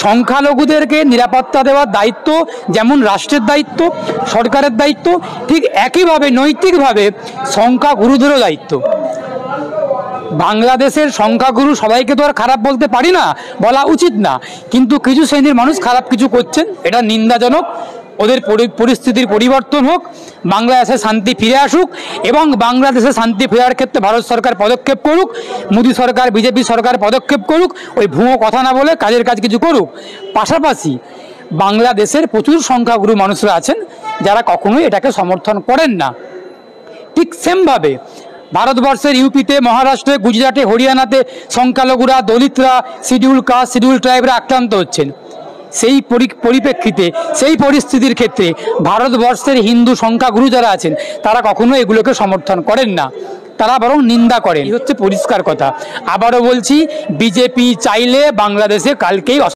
সংখ্যালঘুদেরকে নিরাপত্তা দেওয়ার দায়িত্ব যেমন রাষ্ট্রের দায়িত্ব, সরকারের দায়িত্ব, ঠিক একইভাবে নৈতিকভাবে সংখ্যাগুরুদেরও দায়িত্ব। বাংলাদেশের সংখ্যাগুরু সবাইকে তো আর খারাপ বলতে পারি না, বলা উচিত না, কিন্তু কিছু শ্রেণীর মানুষ খারাপ কিছু করছেন, এটা নিন্দাজনক। ওদের পরিস্থিতির পরিবর্তন হোক, বাংলাদেশে শান্তি ফিরে আসুক, এবং বাংলাদেশে শান্তি ফেরার ক্ষেত্রে ভারত সরকার পদক্ষেপ করুক, মোদী সরকার, বিজেপি সরকার পদক্ষেপ করুক, ওই ভুয়ো কথা না বলে কাজের কাজ কিছু করুক। পাশাপাশি বাংলাদেশের প্রচুর সংখ্যাগুরু মানুষরা আছেন যারা কখনোই এটাকে সমর্থন করেন না। ঠিক সেমভাবে ভারতবর্ষের ইউপিতে, মহারাষ্ট্রে, গুজরাটে, হরিয়ানাতে সংখ্যালঘুরা, দলিতরা, শিডিউল কাস্ট, শিডিউল ট্রাইবরা আক্রান্ত হচ্ছেন। সেই পরিপ্রেক্ষিতে, সেই পরিস্থিতির ক্ষেত্রে ভারতবর্ষের হিন্দু সংখ্যাগুরু যারা আছেন তারা কখনো এগুলোকে সমর্থন করেন না, তারা বরং নিন্দা করেন। এই হচ্ছে পরিষ্কার কথা। আবারও বলছি, বিজেপি চাইলে বাংলাদেশে কালকেই